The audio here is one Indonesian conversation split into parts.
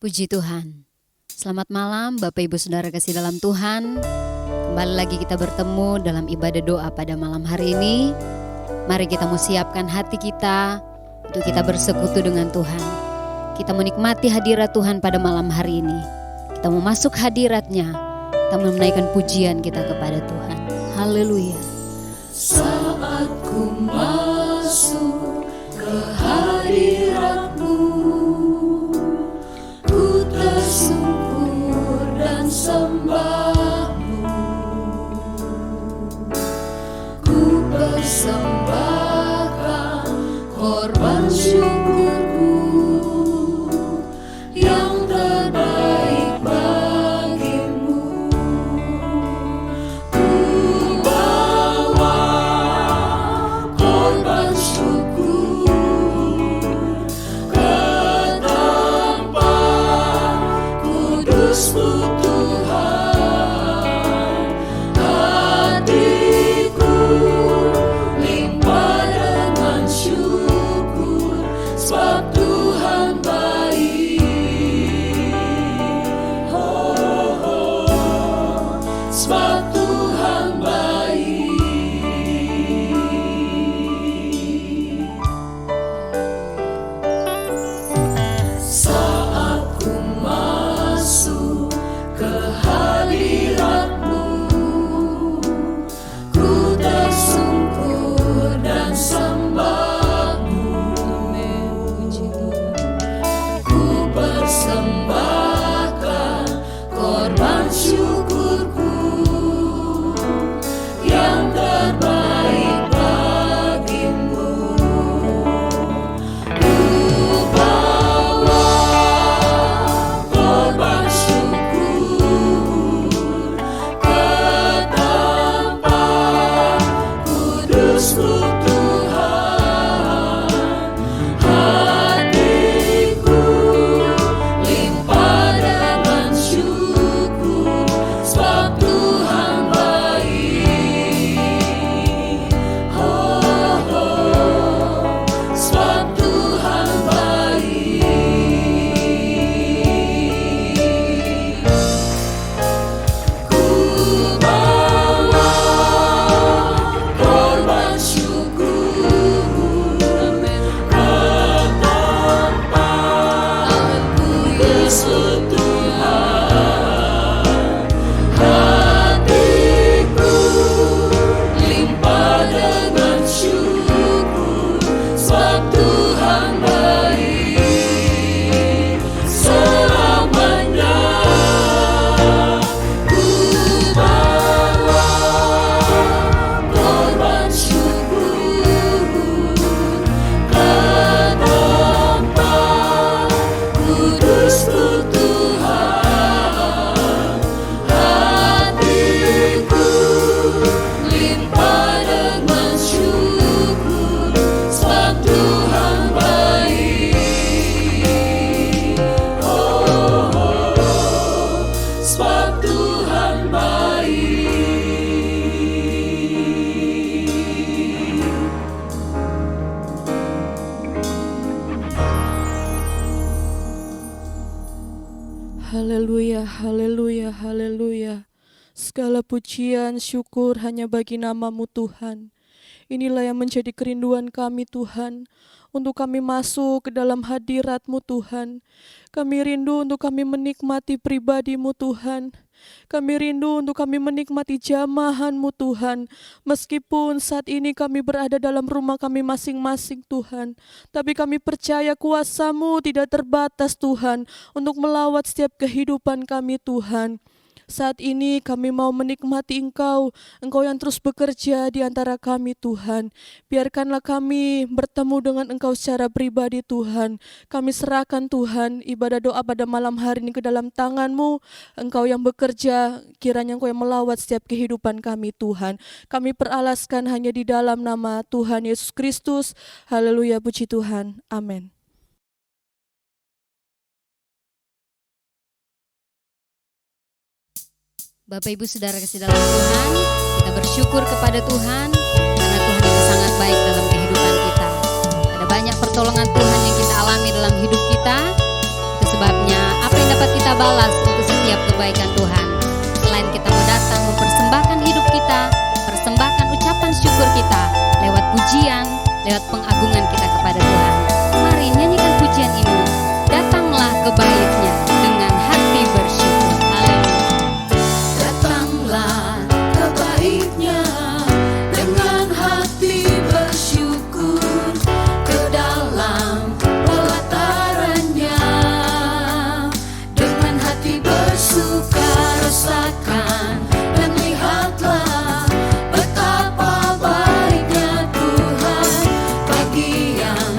Puji Tuhan. Selamat malam Bapak Ibu Saudara kasih dalam Tuhan. Kembali lagi kita bertemu dalam ibadah doa pada malam hari ini. Mari kita mau siapkan hati kita untuk kita bersekutu dengan Tuhan. Kita menikmati hadirat Tuhan pada malam hari ini. Kita mau masuk hadiratnya. Kita mau menaikkan pujian kita kepada Tuhan. Haleluya. Saat ku masuk ke hadirat-Mu, ku tersungkur dan sembah-Mu. Ku persembahkan korban syukurku yang terbaik bagimu. Ku bawa korban syukur ke tempat kudus-Mu Tuhan. Hatiku limpah dengan syukur, sebab Tuhan baik. Oh, oh, sebab Tuhan baik. Saat ku masuk ke hadirat-Mu, ku tersungkur dan sembah-Mu. Ku persembahkan korban syukurku yang terbaik bagimu. Ku bawa korban syukur ke tempat kudus-Mu Tuhan. Hatiku limpah dengan syukur, sebab Tuhan baik. Oh, oh, sebab Tuhan baik. Ku bawa korban syukur ke tempat kudus-Mu Tuhan. Hatiku limpah dengan syukur, sebab Tuhan baik selamanya. Ku bawa korban syukur ke tempat kudus-Mu Tuhan. Hatiku limpah dengan syukur, sebab Tuhan baik. Oh, oh, sebab Tuhan baik. Haleluya, haleluya, haleluya. Segala pujian, syukur hanya bagi nama-Mu Tuhan. Inilah yang menjadi kerinduan kami Tuhan, untuk kami masuk ke dalam hadirat-Mu Tuhan. Kami rindu untuk kami menikmati pribadi-Mu Tuhan. Kami rindu untuk kami menikmati jamahan-Mu Tuhan. Meskipun saat ini kami berada dalam rumah kami masing-masing Tuhan, tapi kami percaya kuasa-Mu tidak terbatas Tuhan, untuk melawat setiap kehidupan kami Tuhan. Saat ini kami mau menikmati Engkau yang terus bekerja di antara kami Tuhan. Biarkanlah kami bertemu dengan Engkau secara pribadi Tuhan. Kami serahkan Tuhan ibadah doa pada malam hari ini ke dalam tangan-Mu. Engkau yang bekerja, kiranya Engkau yang melawat setiap kehidupan kami Tuhan. Kami peralaskan hanya di dalam nama Tuhan Yesus Kristus. Haleluya, puji Tuhan. Amin. Bapak Ibu Saudara kasih dalam Tuhan, kita bersyukur kepada Tuhan karena Tuhan itu sangat baik dalam kehidupan kita. Ada banyak pertolongan Tuhan yang kita alami dalam hidup kita. Itu sebabnya apa yang dapat kita balas untuk setiap kebaikan Tuhan? Selain kita mau datang mempersembahkan hidup kita, persembahkan ucapan syukur kita lewat pujian, lewat pengagungan kita kepada Tuhan. Mari nyanyikan pujian ini. Datanglah ke baitnya dengan hati bersyukur. Haleluya. Datanglah ke baitnya dengan hati bersyukur, ke dalam pelatarannya dengan hati bersuka rasakan dan lihatlah betapa baiknya Tuhan bagi yang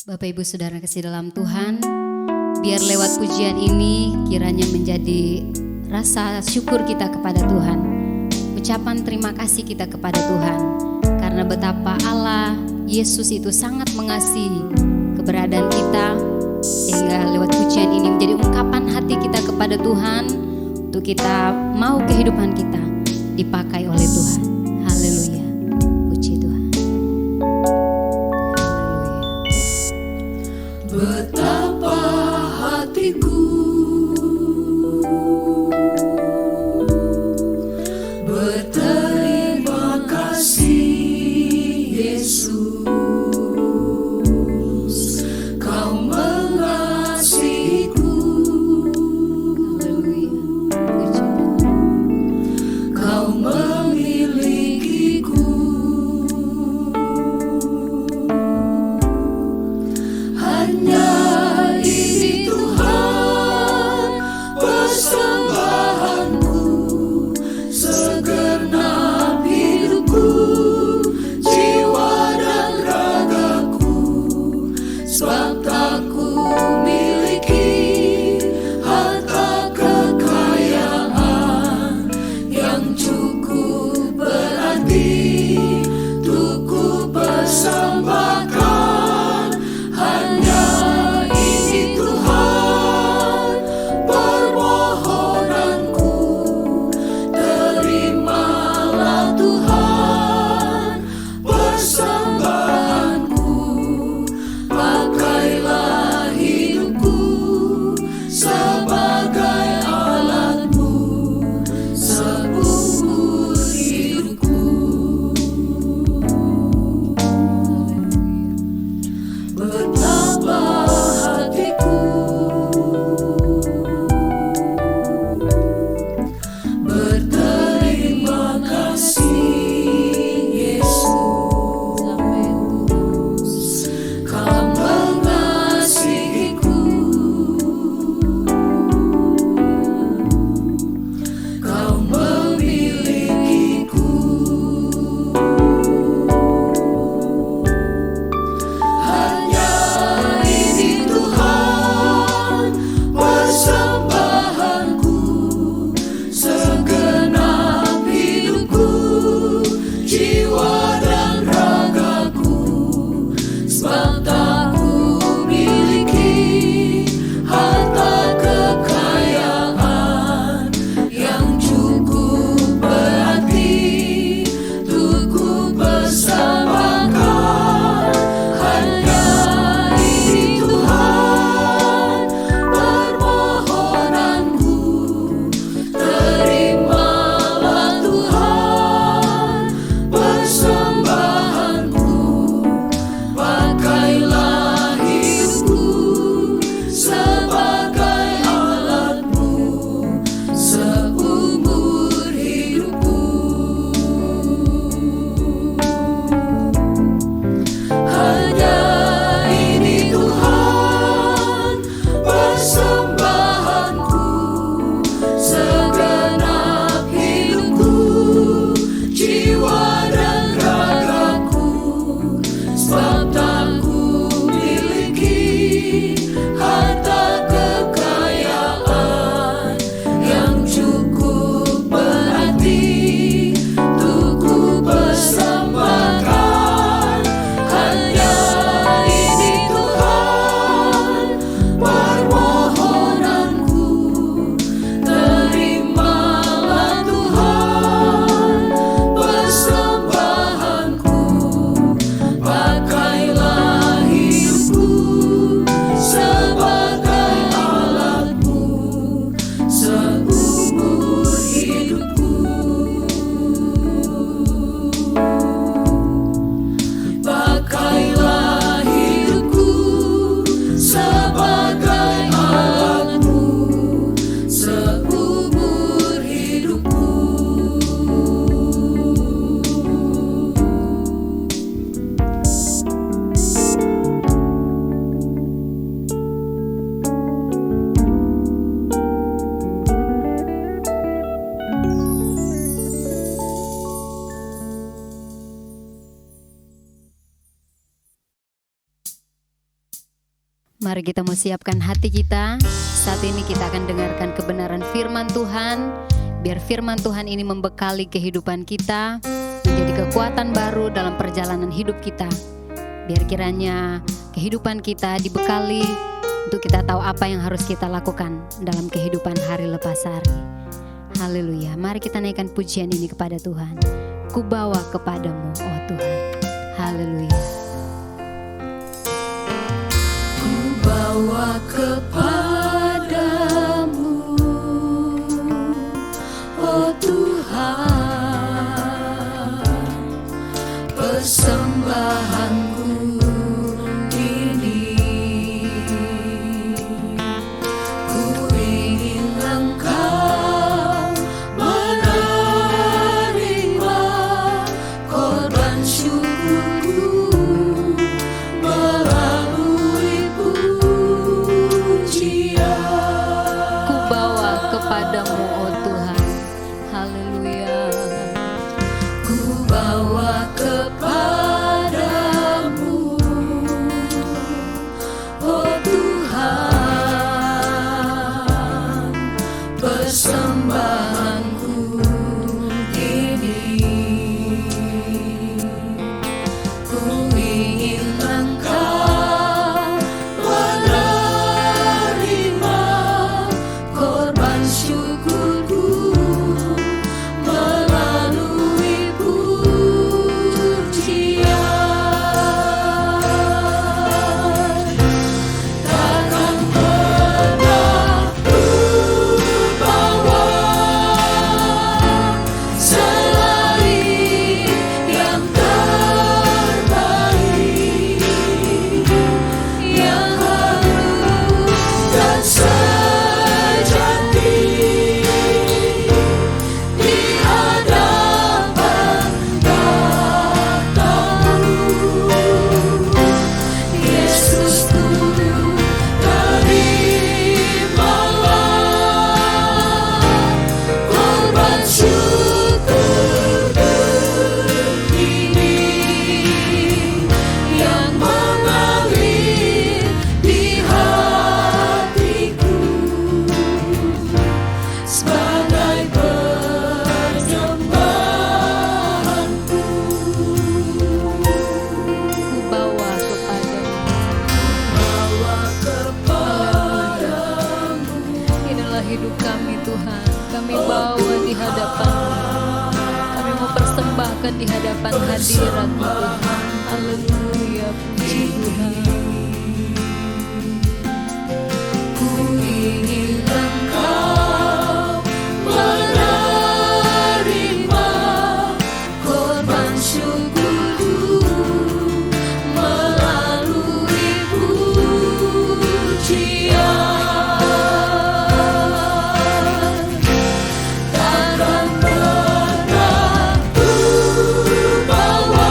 Bapak Ibu Saudara kasih dalam Tuhan, biar lewat pujian ini kiranya menjadi rasa syukur kita kepada Tuhan, ucapan terima kasih kita kepada Tuhan, karena betapa Allah Yesus itu sangat mengasihi keberadaan kita, sehingga lewat pujian ini menjadi ungkapan hati kita kepada Tuhan untuk kita mau kehidupan kita dipakai oleh Tuhan. Haleluya, puji Tuhan. Betapa hatiku berterima kasih, Yesus, Kau mengasihiku, Haleluya, puji Tuhan. Kau memilikiku. Hanya ini Tuhan persembahanku, segenap hidupku, jiwa dan ragaku, sebab tak ku miliki harta kekayaan yang cukup berarti untuk ku persembahkan. Hanya ini Tuhan permohonanku, terimalah Tuhan persembahanku, pakailah hidupku sebagai alatmu seumur hidupku. Betapa hatiku berterima kasih, Yesus, Kau mengasihiku, Kau memilikiku. Hanya ini Tuhan persembahanku, segenap hidupku, jiwa dan ragaku, sebab tak ku miliki harta kekayaan yang cukup berarti untuk ku persembahkan. Hanya ini Tuhan permohonanku, terimalah Tuhan persembahanku, pakailah Mari kita mau siapkan hati kita. Saat ini kita akan dengarkan kebenaran firman Tuhan. Biar firman Tuhan ini membekali kehidupan kita, menjadi kekuatan baru dalam perjalanan hidup kita. Biar kiranya kehidupan kita dibekali untuk kita tahu apa yang harus kita lakukan dalam kehidupan hari lepas hari. Haleluya. Mari kita naikkan pujian ini kepada Tuhan. Ku bawa kepadamu, oh Tuhan. Haleluya. Ku bawa kepadamu, oh Tuhan, persembahanku ini. Ku ingin Engkau menerima korban syukurku melalui pujian. Ku bawa kepadamu, oh Tuhan. Haleluya. Ku bawa kepadamu, oh Tuhan, persembahanku ini. Ku ingin Engkau menerima korban syukurku melalui pujian. Takkan pernah ku bawa selain yang terbaik, yang halus dan sejati di hadapan tahta-Mu. Yesus, terimalah korban syukurku ini yang mengalir di hatiku sebagai persembahanku. Ku bawa kepadamu. Bawa kepadamu, Inilah hidup kami Tuhan. Kami bawa di hadapan-Mu. Kami mau persembahkan di hadapan hadirat-Mu Tuhan. Haleluya, puji Tuhan. ku ingin Engkau menerima korban syukurku melalui pujian. Takkan pernah ku bawa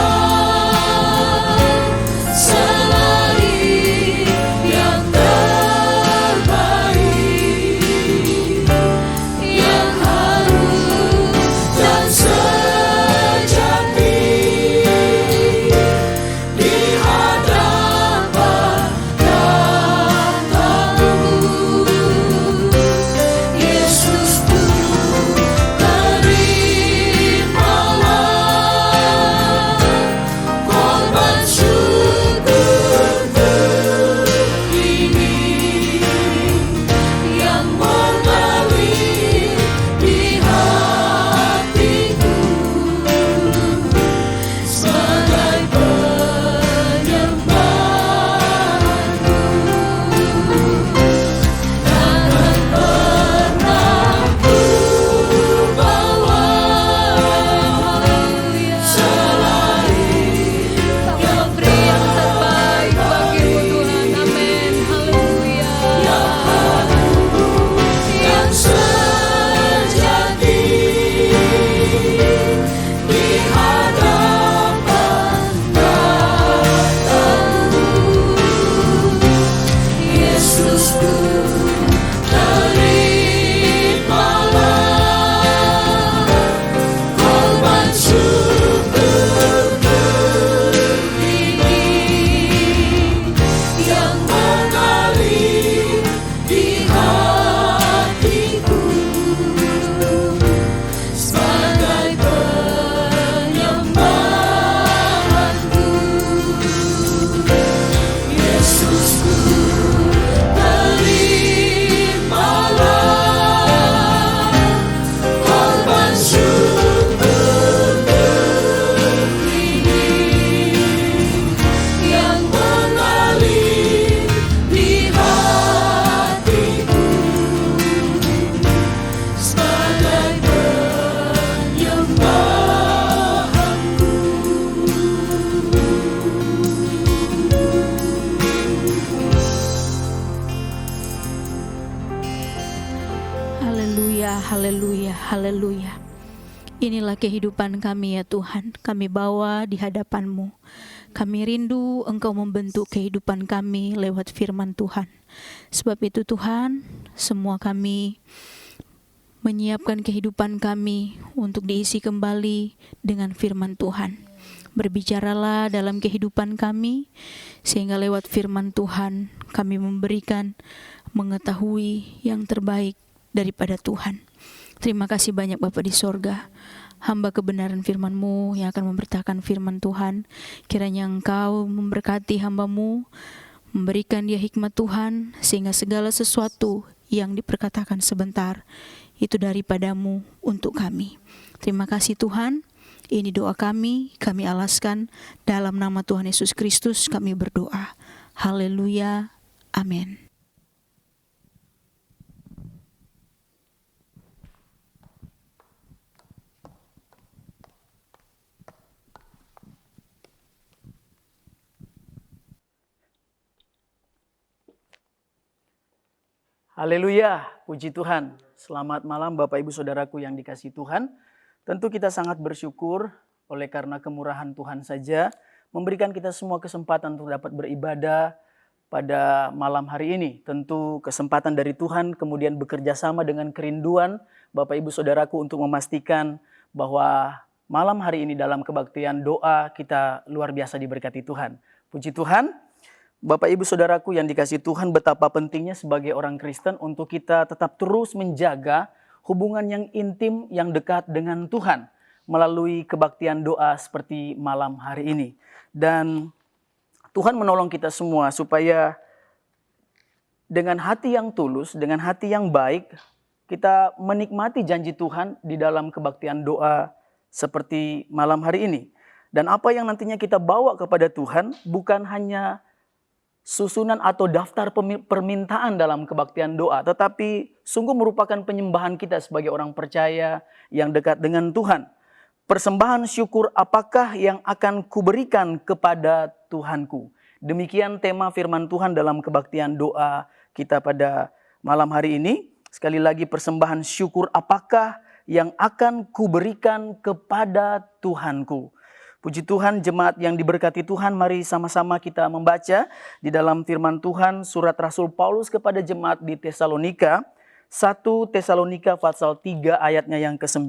haleluya, haleluya. Inilah kehidupan kami ya Tuhan, kami bawa di hadapan-Mu. Kami rindu Engkau membentuk kehidupan kami lewat firman Tuhan. Sebab itu Tuhan, semua kami menyiapkan kehidupan kami untuk diisi kembali dengan firman Tuhan. Berbicaralah dalam kehidupan kami, sehingga lewat firman Tuhan kami memberikan mengetahui yang terbaik daripada Tuhan. Terima kasih banyak Bapa di sorga. Hamba kebenaran firman-Mu yang akan memberitakan firman Tuhan. Kiranya Engkau memberkati hamba-Mu, memberikan dia hikmat Tuhan, sehingga segala sesuatu yang diperkatakan sebentar itu daripada-Mu untuk kami. Terima kasih Tuhan. Ini doa kami alaskan dalam nama Tuhan Yesus Kristus kami berdoa. Haleluya. Amin. Haleluya, puji Tuhan. Selamat malam Bapak Ibu Saudaraku yang dikasihi Tuhan. Tentu kita sangat bersyukur oleh karena kemurahan Tuhan saja memberikan kita semua kesempatan untuk dapat beribadah pada malam hari ini. Tentu kesempatan dari Tuhan kemudian bekerja sama dengan kerinduan Bapak Ibu Saudaraku untuk memastikan bahwa malam hari ini dalam kebaktian doa kita luar biasa diberkati Tuhan. Puji Tuhan. Bapak Ibu Saudaraku yang dikasihi Tuhan, betapa pentingnya sebagai orang Kristen untuk kita tetap terus menjaga hubungan yang intim, yang dekat dengan Tuhan melalui kebaktian doa seperti malam hari ini. Dan Tuhan menolong kita semua supaya dengan hati yang tulus, dengan hati yang baik, kita menikmati janji Tuhan di dalam kebaktian doa seperti malam hari ini. Dan apa yang nantinya kita bawa kepada Tuhan bukan hanya susunan atau daftar permintaan dalam kebaktian doa, tetapi sungguh merupakan penyembahan kita sebagai orang percaya yang dekat dengan Tuhan. Persembahan syukur apakah yang akan kuberikan kepada Tuhanku? Demikian tema firman Tuhan dalam kebaktian doa kita pada malam hari ini. Sekali lagi, persembahan syukur apakah yang akan kuberikan kepada Tuhanku? Puji Tuhan, jemaat yang diberkati Tuhan, mari sama-sama kita membaca di dalam firman Tuhan surat Rasul Paulus kepada jemaat di Tesalonika, 1 Tesalonika pasal 3 ayatnya yang ke-9.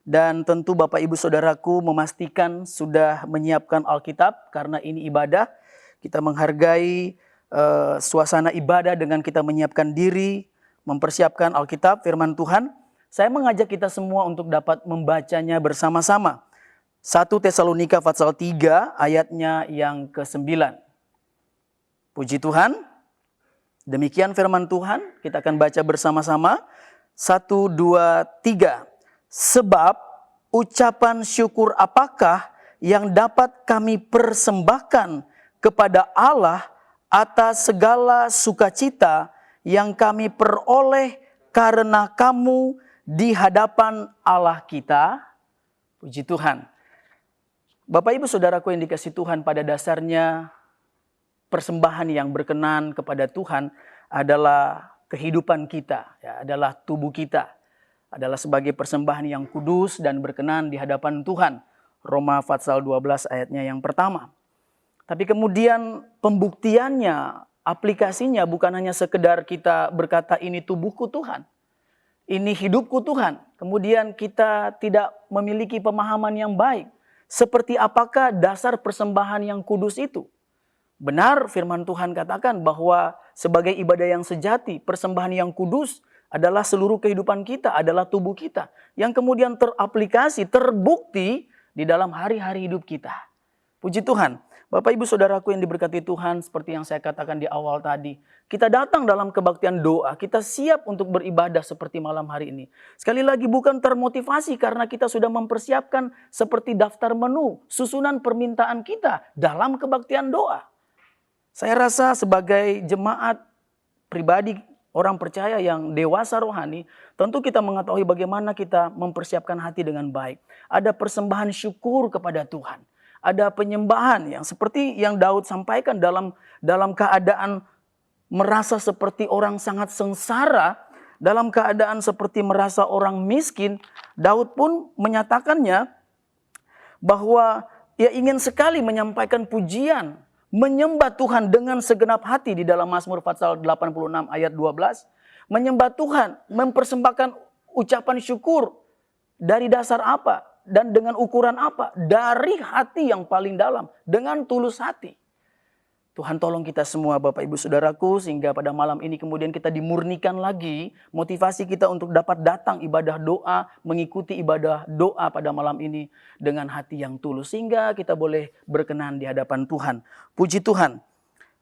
Dan tentu Bapak Ibu Saudaraku memastikan sudah menyiapkan Alkitab karena ini ibadah. Kita menghargai suasana ibadah dengan kita menyiapkan diri, mempersiapkan Alkitab, firman Tuhan. Saya mengajak kita semua untuk dapat membacanya bersama-sama. 1 Tesalonika pasal 3 ayatnya yang ke-9. Puji Tuhan. Demikian firman Tuhan, kita akan baca bersama-sama. 1, 2, 3. Sebab ucapan syukur apakah yang dapat kami persembahkan kepada Allah atas segala sukacita yang kami peroleh karena kamu di hadapan Allah kita? Puji Tuhan. Bapak Ibu Saudaraku yang dikasihi Tuhan, pada dasarnya persembahan yang berkenan kepada Tuhan adalah kehidupan kita, ya, adalah tubuh kita, adalah sebagai persembahan yang kudus dan berkenan di hadapan Tuhan. Roma pasal 12 ayatnya yang pertama. Tapi kemudian pembuktiannya, aplikasinya bukan hanya sekedar kita berkata ini tubuhku Tuhan, ini hidupku Tuhan. Kemudian kita tidak memiliki pemahaman yang baik. Seperti apakah dasar persembahan yang kudus itu? Benar firman Tuhan katakan bahwa sebagai ibadah yang sejati, persembahan yang kudus adalah seluruh kehidupan kita, adalah tubuh kita. Yang kemudian teraplikasi, terbukti di dalam hari-hari hidup kita. Puji Tuhan. Bapak Ibu Saudaraku yang diberkati Tuhan, seperti yang saya katakan di awal tadi, kita datang dalam kebaktian doa, kita siap untuk beribadah seperti malam hari ini. Sekali lagi bukan termotivasi karena kita sudah mempersiapkan seperti daftar menu, susunan permintaan kita dalam kebaktian doa. Saya rasa sebagai jemaat pribadi, orang percaya yang dewasa rohani, tentu kita mengetahui bagaimana kita mempersiapkan hati dengan baik. Ada persembahan syukur kepada Tuhan. Ada penyembahan yang seperti yang Daud sampaikan dalam keadaan merasa seperti orang sangat sengsara. dalam keadaan seperti merasa orang miskin, Daud pun menyatakannya bahwa ia ingin sekali menyampaikan pujian, menyembah Tuhan dengan segenap hati di dalam Mazmur pasal 86 ayat 12. Menyembah Tuhan, mempersembahkan ucapan syukur dari dasar apa dan dengan ukuran apa? Dari hati yang paling dalam, dengan tulus hati. Tuhan tolong kita semua Bapak Ibu Saudaraku, sehingga pada malam ini kemudian kita dimurnikan lagi motivasi kita untuk dapat datang ibadah doa, mengikuti ibadah doa pada malam ini dengan hati yang tulus, sehingga kita boleh berkenan di hadapan Tuhan. Puji Tuhan.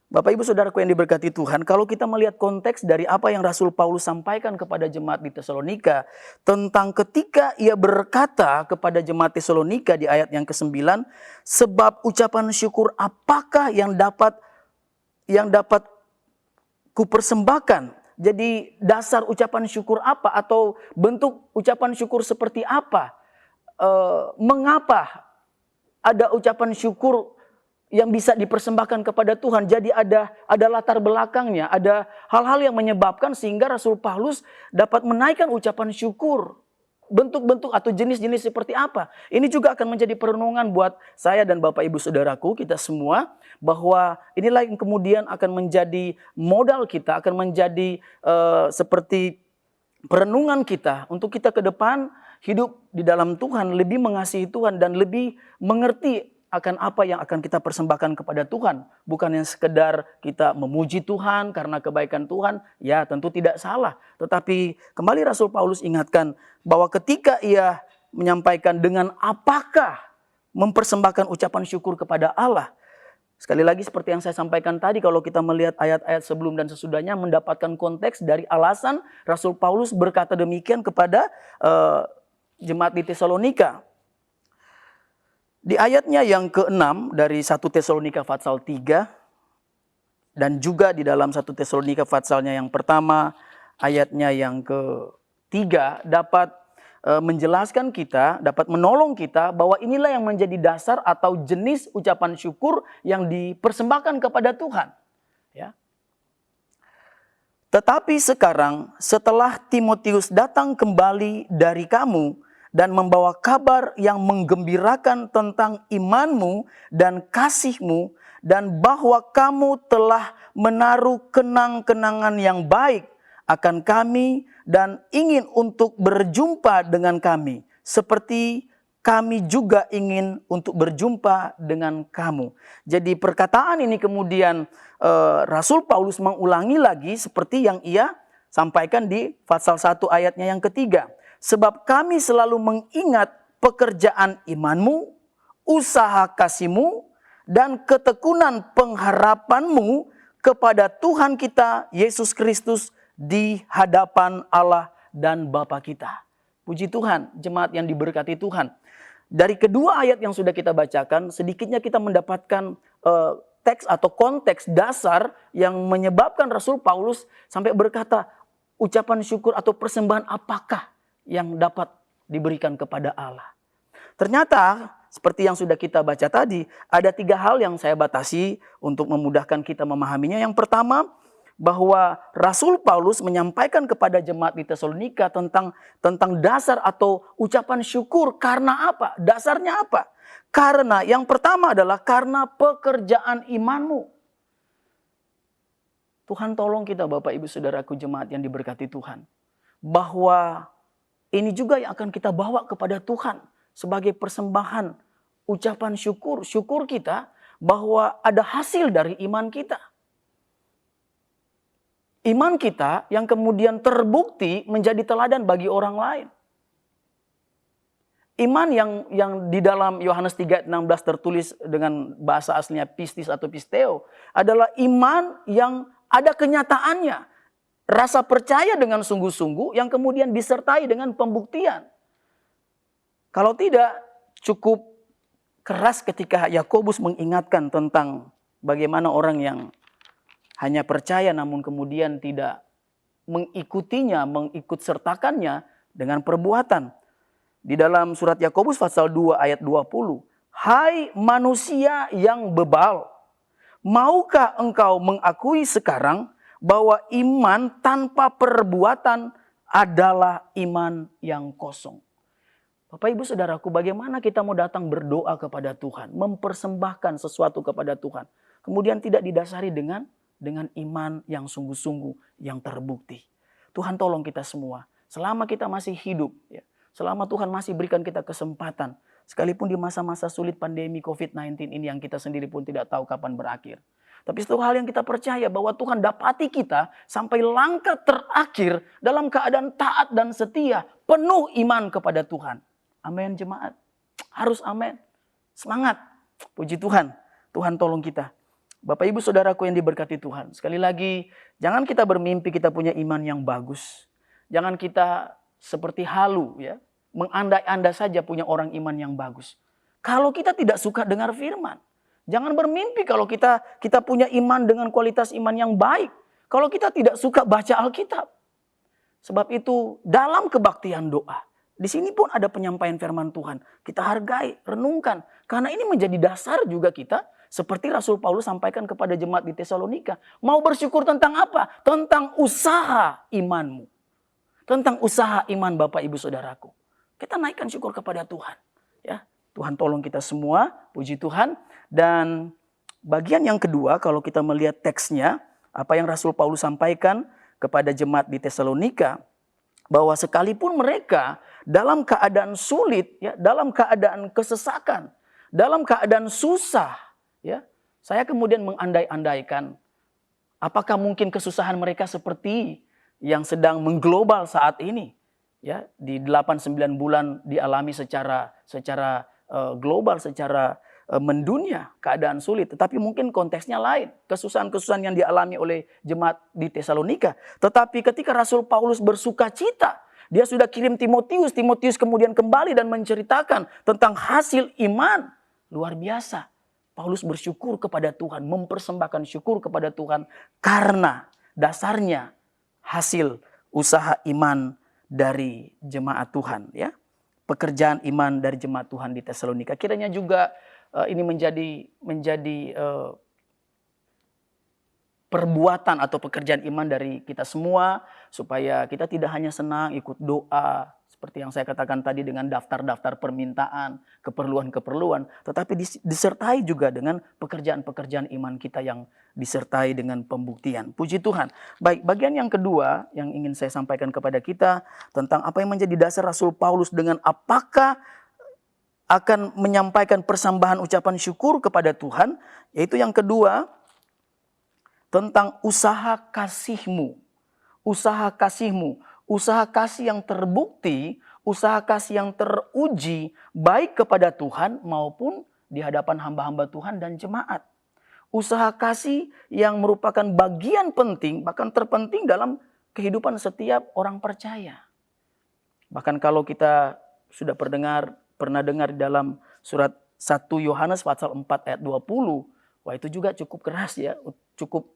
Bapak Ibu Saudaraku yang diberkati Tuhan, kalau kita melihat konteks dari apa yang Rasul Paulus sampaikan kepada jemaat di Tesalonika, tentang ketika ia berkata kepada jemaat Tesalonika di ayat yang ke-9, sebab ucapan syukur apakah yang dapat kupersembahkan. Jadi dasar ucapan syukur apa atau bentuk ucapan syukur seperti apa? Mengapa ada ucapan syukur yang bisa dipersembahkan kepada Tuhan? Jadi ada latar belakangnya, ada hal-hal yang menyebabkan sehingga Rasul Paulus dapat menaikkan ucapan syukur. Bentuk-bentuk atau jenis-jenis seperti apa? Ini juga akan menjadi perenungan buat saya dan Bapak Ibu Saudaraku, kita semua, bahwa inilah yang kemudian akan menjadi modal kita, akan menjadi seperti perenungan kita untuk kita ke depan hidup di dalam Tuhan, lebih mengasihi Tuhan dan lebih mengerti akan apa yang akan kita persembahkan kepada Tuhan. Bukan yang sekedar kita memuji Tuhan karena kebaikan Tuhan, ya tentu tidak salah. Tetapi kembali Rasul Paulus ingatkan bahwa ketika ia menyampaikan dengan apakah mempersembahkan ucapan syukur kepada Allah. Sekali lagi seperti yang saya sampaikan tadi, kalau kita melihat ayat-ayat sebelum dan sesudahnya mendapatkan konteks dari alasan Rasul Paulus berkata demikian kepada jemaat di Tesalonika. Di ayatnya yang ke-6 dari 1 Tesalonika pasal 3 dan juga di dalam 1 Tesalonika pasalnya yang pertama ayatnya yang ke-3 dapat menjelaskan kita, dapat menolong kita bahwa inilah yang menjadi dasar atau jenis ucapan syukur yang dipersembahkan kepada Tuhan. Ya. Tetapi sekarang setelah Timotius datang kembali dari kamu dan membawa kabar yang menggembirakan tentang imanmu dan kasihmu, dan bahwa kamu telah menaruh kenang-kenangan yang baik akan kami dan ingin untuk berjumpa dengan kami, seperti kami juga ingin untuk berjumpa dengan kamu. Jadi perkataan ini kemudian Rasul Paulus mengulangi lagi seperti yang ia sampaikan di pasal 1 ayatnya yang ketiga. Sebab kami selalu mengingat pekerjaan imanmu, usaha kasihmu, dan ketekunan pengharapanmu kepada Tuhan kita Yesus Kristus di hadapan Allah dan Bapa kita. Puji Tuhan, jemaat yang diberkati Tuhan. Dari kedua ayat yang sudah kita bacakan, sedikitnya kita mendapatkan teks atau konteks dasar yang menyebabkan Rasul Paulus sampai berkata, ucapan syukur atau persembahan apakah yang dapat diberikan kepada Allah. Ternyata seperti yang sudah kita baca tadi, ada 3 hal yang saya batasi untuk memudahkan kita memahaminya. Yang pertama, bahwa Rasul Paulus menyampaikan kepada jemaat di Tesalonika tentang dasar atau ucapan syukur karena apa? Dasarnya apa? Karena yang pertama adalah karena pekerjaan imanmu. Tuhan tolong kita Bapak Ibu Saudaraku jemaat yang diberkati Tuhan, bahwa ini juga yang akan kita bawa kepada Tuhan sebagai persembahan ucapan syukur kita bahwa ada hasil dari iman kita. Iman kita yang kemudian terbukti menjadi teladan bagi orang lain. Iman yang di dalam Yohanes 3:16 tertulis dengan bahasa aslinya pistis atau pisteo adalah iman yang ada kenyataannya. Rasa percaya dengan sungguh-sungguh yang kemudian disertai dengan pembuktian. Kalau tidak, cukup keras ketika Yakobus mengingatkan tentang bagaimana orang yang hanya percaya namun kemudian tidak mengikutinya, mengikut sertakannya dengan perbuatan. Di dalam surat Yakobus pasal 2 ayat 20. Hai manusia yang bebal, maukah engkau mengakui sekarang bahwa iman tanpa perbuatan adalah iman yang kosong. Bapak Ibu Saudaraku, bagaimana kita mau datang berdoa kepada Tuhan, mempersembahkan sesuatu kepada Tuhan, kemudian tidak didasari dengan iman yang sungguh-sungguh, yang terbukti. Tuhan tolong kita semua, selama kita masih hidup, ya, selama Tuhan masih berikan kita kesempatan, sekalipun di masa-masa sulit pandemi COVID-19 ini yang kita sendiri pun tidak tahu kapan berakhir. Tapi satu hal yang kita percaya bahwa Tuhan dapati kita sampai langkah terakhir dalam keadaan taat dan setia, penuh iman kepada Tuhan. Amin jemaat. Harus amin. Semangat. Puji Tuhan. Tuhan tolong kita. Bapak Ibu Saudaraku yang diberkati Tuhan. Sekali lagi, jangan kita bermimpi kita punya iman yang bagus. Jangan kita seperti halu, ya, mengandai-andai saja punya orang iman yang bagus. Kalau kita tidak suka dengar firman, jangan bermimpi kalau kita punya iman dengan kualitas iman yang baik. Kalau kita tidak suka baca Alkitab. Sebab itu dalam kebaktian doa, di sini pun ada penyampaian firman Tuhan. Kita hargai, renungkan. Karena ini menjadi dasar juga kita. Seperti Rasul Paulus sampaikan kepada jemaat di Tesalonika. Mau bersyukur tentang apa? Tentang usaha imanmu. Tentang usaha iman Bapak Ibu Saudaraku. Kita naikkan syukur kepada Tuhan. Ya, Tuhan tolong kita semua. Puji Tuhan. Dan bagian yang kedua kalau kita melihat teksnya. Apa yang Rasul Paulus sampaikan kepada jemaat di Tesalonika. Bahwa sekalipun mereka dalam keadaan sulit, ya, dalam keadaan kesesakan, dalam keadaan susah, ya, saya kemudian mengandai-andaikan apakah mungkin kesusahan mereka seperti yang sedang mengglobal saat ini, ya, di 8-9 bulan dialami secara global, secara mendunia keadaan sulit, tetapi mungkin konteksnya lain, kesusahan-kesusahan yang dialami oleh jemaat di Tesalonika. Tetapi ketika Rasul Paulus bersuka cita, dia sudah kirim Timotius, Timotius kemudian kembali dan menceritakan tentang hasil iman luar biasa. Paulus bersyukur kepada Tuhan, mempersembahkan syukur kepada Tuhan karena dasarnya hasil usaha iman dari jemaat Tuhan, ya. Pekerjaan iman dari jemaat Tuhan di Tesalonika. Kiranya juga ini menjadi perbuatan atau pekerjaan iman dari kita semua, supaya kita tidak hanya senang ikut doa seperti yang saya katakan tadi dengan daftar-daftar permintaan, keperluan-keperluan, tetapi disertai juga dengan pekerjaan-pekerjaan iman kita yang disertai dengan pembuktian. Puji Tuhan. Baik, bagian yang kedua yang ingin saya sampaikan kepada kita tentang apa yang menjadi dasar Rasul Paulus dengan apakah akan menyampaikan persembahan ucapan syukur kepada Tuhan, yaitu yang kedua tentang usaha kasihmu. Usaha kasihmu, usaha kasih yang terbukti, usaha kasih yang teruji baik kepada Tuhan maupun di hadapan hamba-hamba Tuhan dan jemaat. Usaha kasih yang merupakan bagian penting, bahkan terpenting dalam kehidupan setiap orang percaya. Bahkan kalau kita sudah pernah dengar dalam surat 1 Yohanes pasal 4 ayat 20. Wah, itu juga cukup keras, ya. Cukup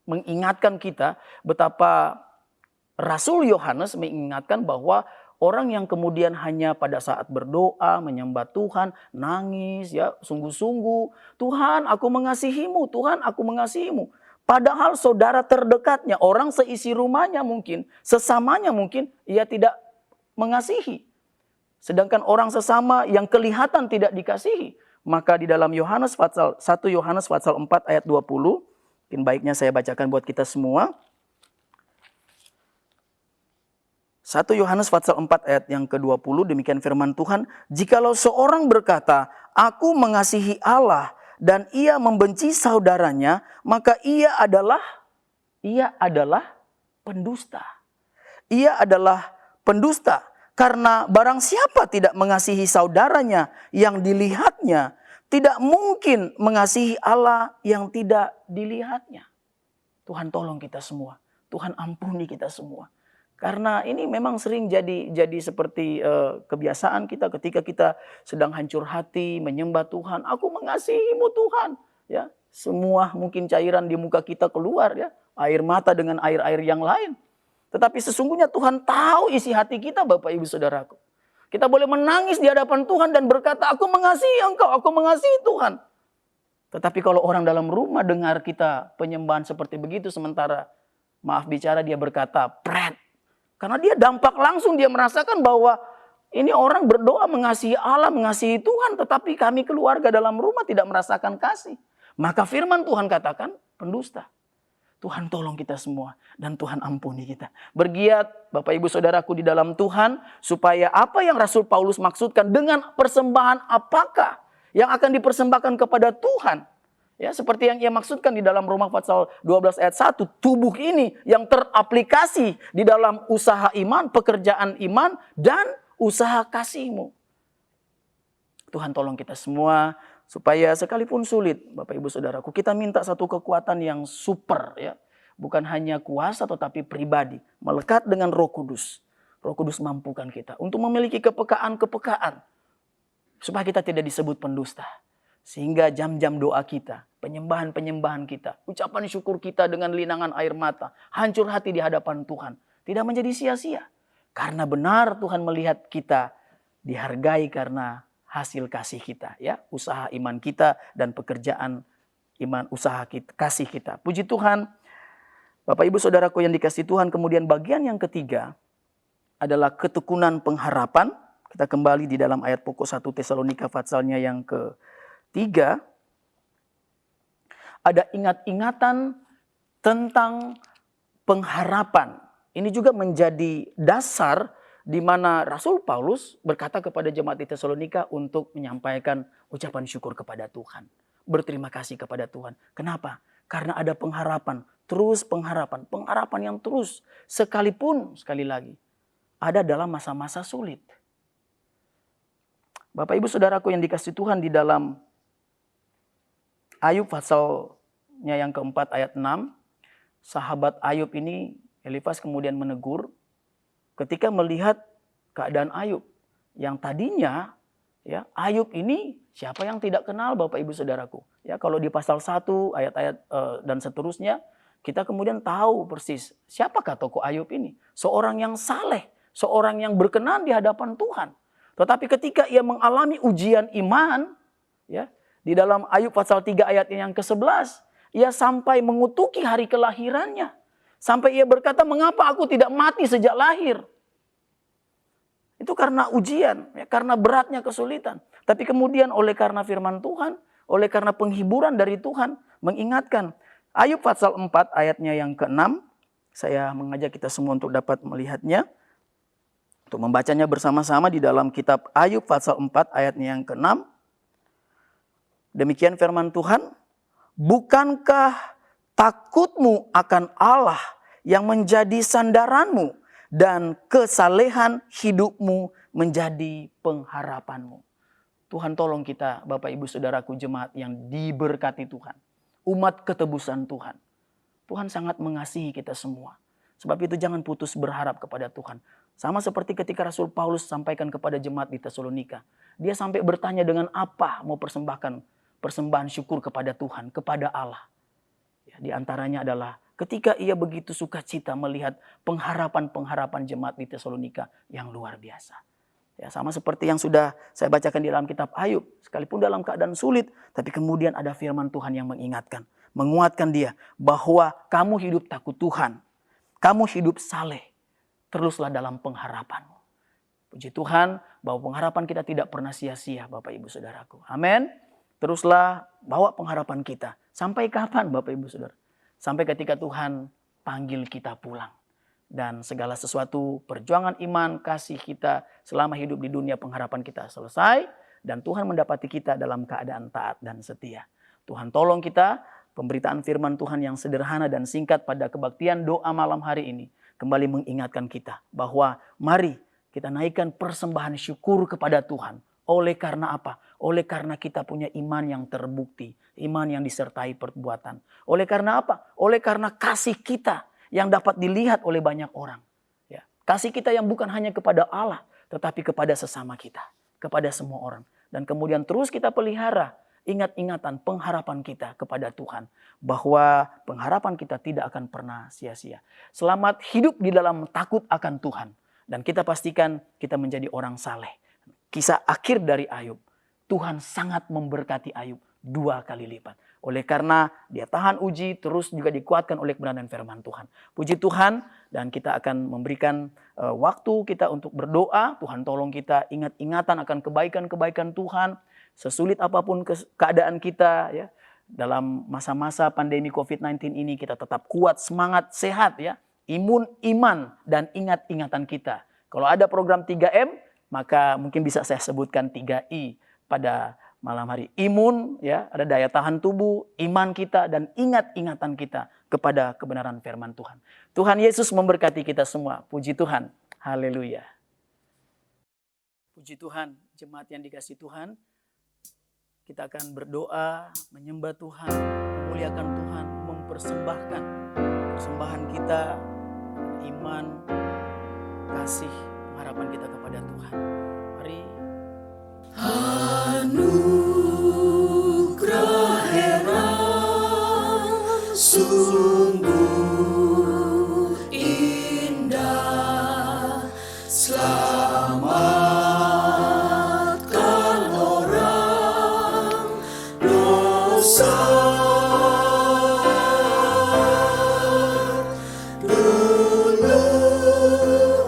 mengingatkan kita betapa Rasul Yohanes mengingatkan bahwa orang yang kemudian hanya pada saat berdoa, menyembah Tuhan, nangis, ya, sungguh-sungguh, Tuhan aku mengasihimu, Tuhan aku mengasihimu. Padahal saudara terdekatnya, orang seisi rumahnya mungkin, sesamanya mungkin, ia tidak mengasihi. Sedangkan orang sesama yang kelihatan tidak dikasihi. Maka di dalam Yohanes pasal 1 Yohanes pasal 4 ayat 20. Mungkin baiknya saya bacakan buat kita semua. 1 Yohanes pasal 4 ayat yang ke-20. Demikian firman Tuhan. Jikalau seorang berkata, aku mengasihi Allah dan ia membenci saudaranya, maka ia adalah pendusta. Ia adalah pendusta. Karena barang siapa tidak mengasihi saudaranya yang dilihatnya, tidak mungkin mengasihi Allah yang tidak dilihatnya. Tuhan tolong kita semua. Tuhan ampuni kita semua. Karena ini memang sering jadi seperti kebiasaan kita ketika kita sedang hancur hati, menyembah Tuhan. Aku mengasihimu Tuhan. Ya, semua mungkin cairan di muka kita keluar, ya. Air mata dengan air-air yang lain. Tetapi sesungguhnya Tuhan tahu isi hati kita, Bapak Ibu Saudaraku. Kita boleh menangis di hadapan Tuhan dan berkata, aku mengasihi Engkau, aku mengasihi Tuhan. Tetapi kalau orang dalam rumah dengar kita penyembahan seperti begitu, sementara maaf bicara dia berkata, pret, Karena dia dampak langsung, dia merasakan bahwa ini orang berdoa mengasihi Allah, mengasihi Tuhan, tetapi kami keluarga dalam rumah tidak merasakan kasih. Maka firman Tuhan katakan pendusta. Tuhan tolong kita semua dan Tuhan ampuni kita. Bergiat Bapak Ibu Saudaraku di dalam Tuhan, supaya apa yang Rasul Paulus maksudkan dengan persembahan apakah yang akan dipersembahkan kepada Tuhan. Ya, seperti yang ia maksudkan di dalam Roma pasal 12 ayat 1, tubuh ini yang teraplikasi di dalam usaha iman, pekerjaan iman, dan usaha kasihmu. Tuhan tolong kita semua supaya sekalipun sulit, Bapak Ibu Saudaraku, kita minta satu kekuatan yang super, ya. Bukan hanya kuasa tetapi pribadi, melekat dengan Roh Kudus. Roh Kudus mampukan kita untuk memiliki kepekaan-kepekaan supaya kita tidak disebut pendusta. Sehingga jam-jam doa kita, penyembahan-penyembahan kita, ucapan syukur kita dengan linangan air mata, hancur hati di hadapan Tuhan, tidak menjadi sia-sia. Karena benar Tuhan melihat kita dihargai karena hasil kasih kita, ya, usaha iman kita dan pekerjaan iman usaha kita, kasih kita. Puji Tuhan, Bapak Ibu Saudaraku yang dikasihi Tuhan. Kemudian bagian yang ketiga adalah ketekunan pengharapan. Kita kembali di dalam ayat pokok 1 Tesalonika pasalnya yang ketiga. Ada ingat-ingatan tentang pengharapan. Ini juga menjadi dasar di mana Rasul Paulus berkata kepada jemaat di Tesalonika untuk menyampaikan ucapan syukur kepada Tuhan. Berterima kasih kepada Tuhan. Kenapa? Karena ada pengharapan, terus pengharapan. Pengharapan yang terus, sekalipun, sekali lagi, ada dalam masa-masa sulit. Bapak Ibu Saudaraku yang dikasihi Tuhan, di dalam Ayub pasalnya yang keempat ayat 6, sahabat Ayub ini, Elifas kemudian menegur ketika melihat keadaan Ayub. Yang tadinya, ya, Ayub ini siapa yang tidak kenal Bapak Ibu Saudaraku. Ya, kalau di pasal 1 ayat-ayat dan seterusnya, kita kemudian tahu persis siapakah tokoh Ayub ini. Seorang yang saleh, seorang yang berkenan di hadapan Tuhan. Tetapi ketika ia mengalami ujian iman, ya, di dalam Ayub pasal 3 ayat yang ke-11, ia sampai mengutuki hari kelahirannya. Sampai ia berkata, mengapa aku tidak mati sejak lahir? Itu karena ujian, ya, karena beratnya kesulitan. Tapi kemudian oleh karena firman Tuhan, oleh karena penghiburan dari Tuhan, mengingatkan. Ayub pasal 4 ayatnya yang ke-6, saya mengajak kita semua untuk dapat melihatnya. Untuk membacanya bersama-sama di dalam kitab Ayub pasal 4 ayatnya yang ke-6. Demikian firman Tuhan, bukankah takutmu akan Allah yang menjadi sandaranmu dan kesalehan hidupmu menjadi pengharapanmu. Tuhan tolong kita, Bapak Ibu Saudaraku jemaat yang diberkati Tuhan. Umat ketebusan Tuhan. Tuhan sangat mengasihi kita semua. Sebab itu jangan putus berharap kepada Tuhan. Sama seperti ketika Rasul Paulus sampaikan kepada jemaat di Tesalonika. Dia sampai bertanya dengan apa mau persembahkan persembahan syukur kepada Tuhan, kepada Allah. Di antaranya adalah ketika ia begitu sukacita melihat pengharapan-pengharapan jemaat di Tesalonika yang luar biasa. Ya, sama seperti yang sudah saya bacakan di dalam kitab Ayub. Sekalipun dalam keadaan sulit, tapi kemudian ada firman Tuhan yang mengingatkan. Menguatkan dia bahwa kamu hidup takut Tuhan. Kamu hidup saleh. Teruslah dalam pengharapanmu. Puji Tuhan bahwa pengharapan kita tidak pernah sia-sia, Bapak Ibu Saudaraku. Amin. Teruslah bawa pengharapan kita. Sampai kapan Bapak Ibu Saudara? Sampai ketika Tuhan panggil kita pulang. Dan segala sesuatu perjuangan iman, kasih kita selama hidup di dunia, pengharapan kita selesai. Dan Tuhan mendapati kita dalam keadaan taat dan setia. Tuhan tolong kita, pemberitaan firman Tuhan yang sederhana dan singkat pada kebaktian doa malam hari ini. Kembali mengingatkan kita bahwa mari kita naikkan persembahan syukur kepada Tuhan. Oleh karena apa? Oleh karena kita punya iman yang terbukti. Iman yang disertai perbuatan. Oleh karena apa? Oleh karena kasih kita yang dapat dilihat oleh banyak orang. Ya. Kasih kita yang bukan hanya kepada Allah, tetapi kepada sesama kita. Kepada semua orang. Dan kemudian terus kita pelihara ingat-ingatan pengharapan kita kepada Tuhan. Bahwa pengharapan kita tidak akan pernah sia-sia. Selamat hidup di dalam takut akan Tuhan. Dan kita pastikan kita menjadi orang saleh. Kisah akhir dari Ayub. Tuhan sangat memberkati Ayub. 2 kali lipat. Oleh karena dia tahan uji, terus juga dikuatkan oleh kebenaran firman Tuhan. Puji Tuhan, dan kita akan memberikan waktu kita untuk berdoa. Tuhan tolong kita ingat-ingatan akan kebaikan-kebaikan Tuhan. Sesulit apapun keadaan kita ya, dalam masa-masa pandemi COVID-19 ini, kita tetap kuat, semangat, sehat ya. Iman, dan ingat-ingatan kita. Kalau ada program 3M, maka mungkin bisa saya sebutkan 3I pada malam hari. Imun, ya, ada daya tahan tubuh, iman kita, dan ingat-ingatan kita kepada kebenaran firman Tuhan. Tuhan Yesus memberkati kita semua. Puji Tuhan. Haleluya. Puji Tuhan, jemaat yang dikasihi Tuhan. Kita akan berdoa, menyembah Tuhan, memuliakan Tuhan, mempersembahkan persembahan kita, iman, kasih, harapan kita kepada Tuhan. Mari. Anugerah heran sungguh indah, selamatkan orang dosa. Dulu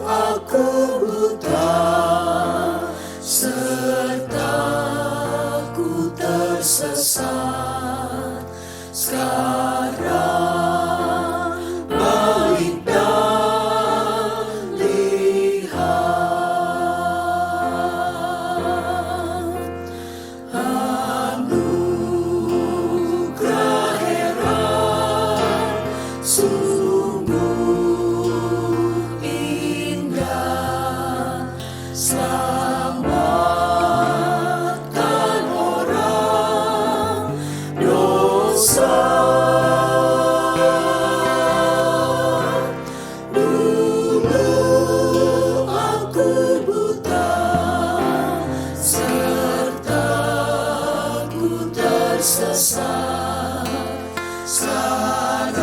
aku buta, serta ku tersesat, sekarang balik dan lihat. Anugerah heran sungguh indah, selamatkan orang dosa. Dulu aku buta, serta ku tersesat, sekarang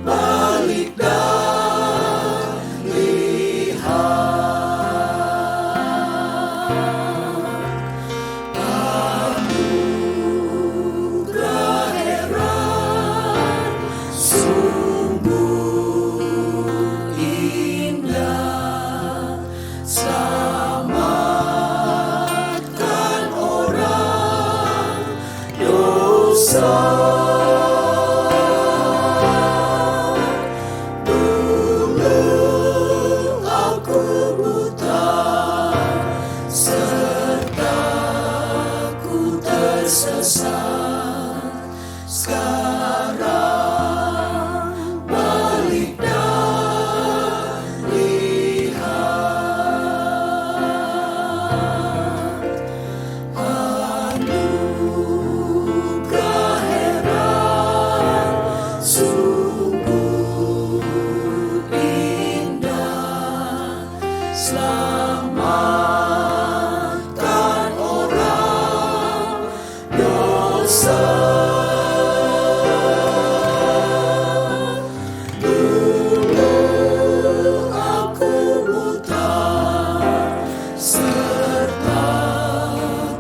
balik dan lihat. Anugerah heran sungguh indah, selamatkan orang dosa. Dulu aku buta, serta ku tersesat, sekarang balik dan lihat. Anugerah heran sungguh indah, selamatkan orang dosa. Dulu aku buta, serta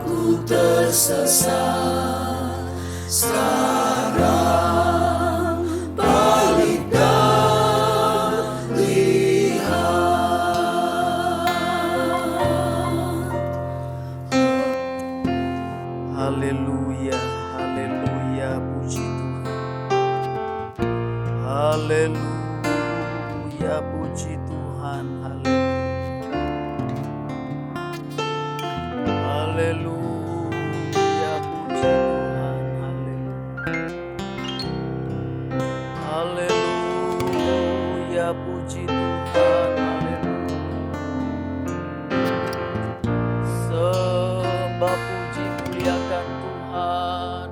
ku tersesat, sekarang balik dan lihat. Haleluya, haleluya, puji Tuhan. Haleluya, puji Tuhan. Haleluya, puji Tuhan. Haleluya, puji Tuhan. Sembah, puji, muliakan Tuhan.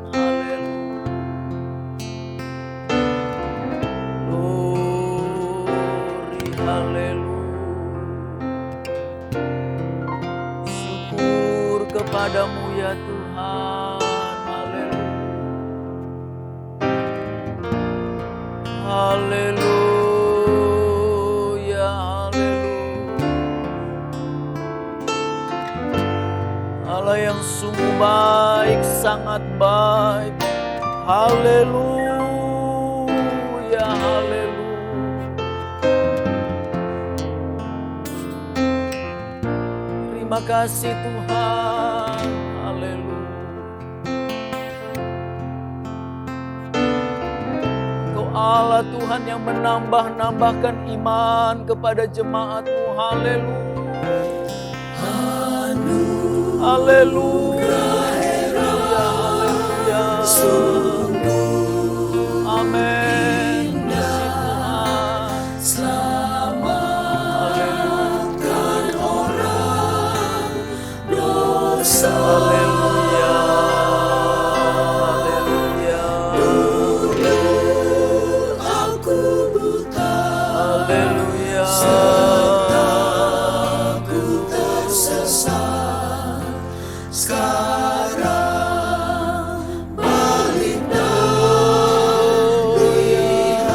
Glory, haleluya. Syukur kepadamu ya Tuhan. Haleluya, haleluya. Allah yang sungguh baik, sangat baik. Haleluya, haleluya. Terima kasih Tuhan. Haleluya. Engkau Allah Tuhan yang menambah-nambahkan iman kepada jemaat-Mu. Haleluya. Haleluya. Haleluya. Amin. Selamatkan orang dosa. Haleluya. Haleluya. Dulu aku buta, Haleluya. aku tersesat. Sekarang balik dan lihat.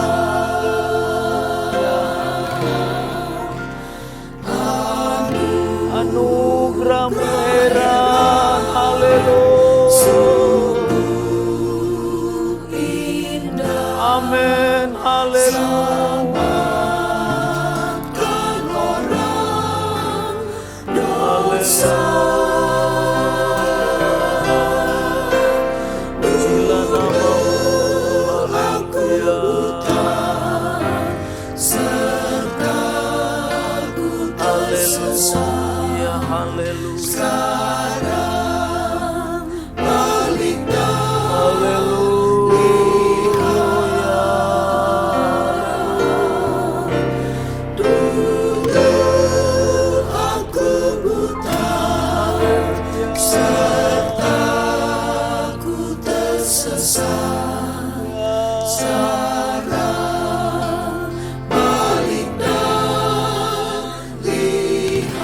Anugerah-Mu heran. Haleluya. Amin. Haleluya. Selamatkan orang dosa. Pujilah nama-Mu. Haleluya. Serta ku tersesat. Haleluya. Haleluya. Sekarang balik dan Haleluya. dulu aku buta, serta ku tersesat. Sekarang balik dan lihat.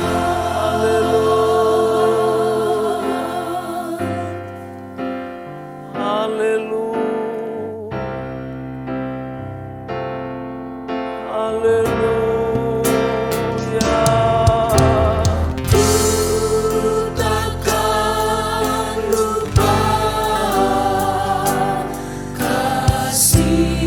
Haleluya. Haleluya. Ku takkan lupa kasih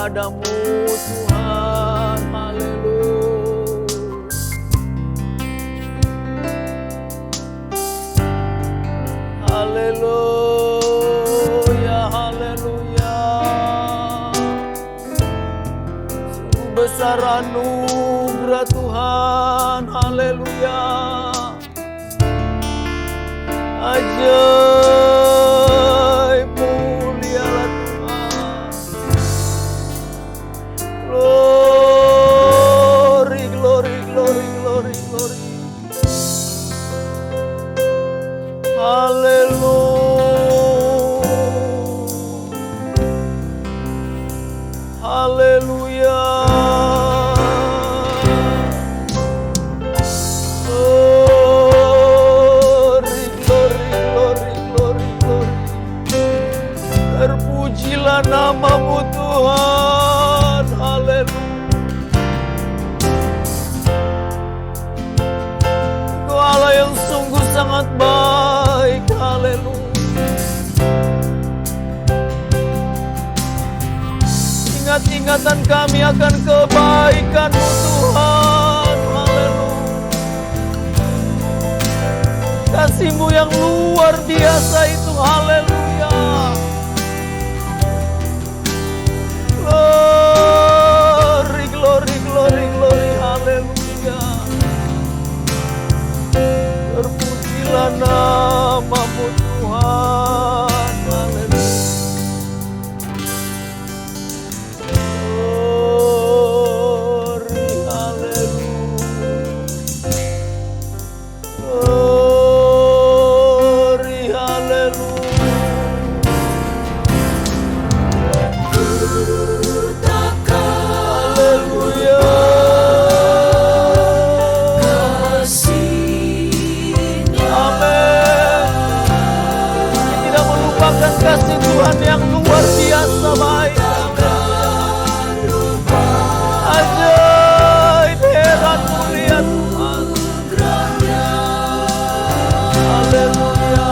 kepadamu Tuhan. Haleluya. Haleluya, haleluya. Sungguh besar anugerah Tuhan. Haleluya. Ajaib mulialah Tuhan. Glory, glory, glory, glory, glory. Haleluya. Haleluya. Glory, glory, glory, glory, glory. Terpujilah namamu Tuhan. Haleluya. Engkau Allah yang sungguh sangat baik. Haleluya. Ingat-ingatan kami akan kebaikan-Mu Tuhan. Haleluya. Kasih-Mu yang luar biasa itu. Haleluya. Glory, glory, glory, glory. Haleluya. Terpujilah namamu Tuhan. Haleluya. Glory, haleluya. Glory, haleluya. Haleluya. Amin. Kita tidak melupakan kasih Tuhan yang luar biasa baik. Ajaib, heran, mulia Tuhan. Haleluya.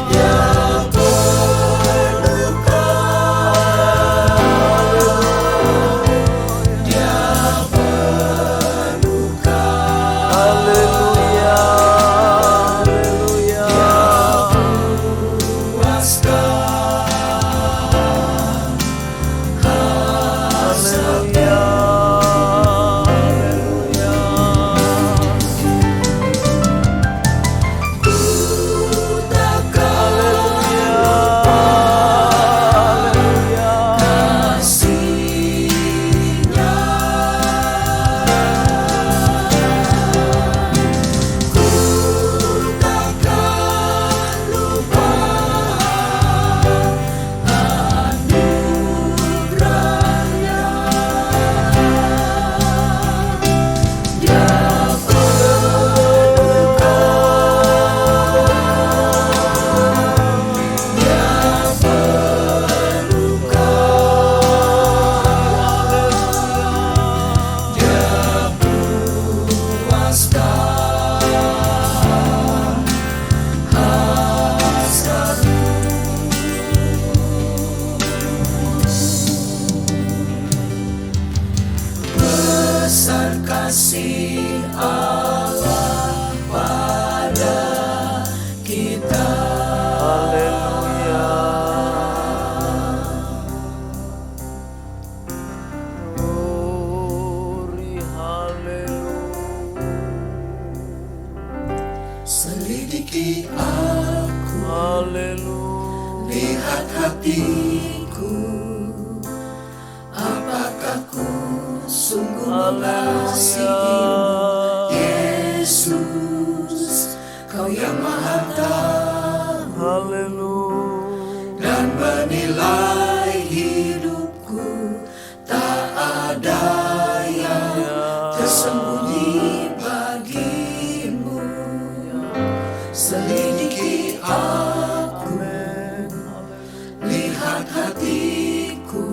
Haleluya. Haleluya. Haleluya. Glory, haleluya. Selidiki aku, Haleluya. lihat hatiku, apakah ku sungguh mengasihimu, Yesus, Kau yang Maha Tahu, Haleluya. dan menilai hidupku, tak ada yang tersembunyi bagimu. Selidiki aku, lihat hatiku,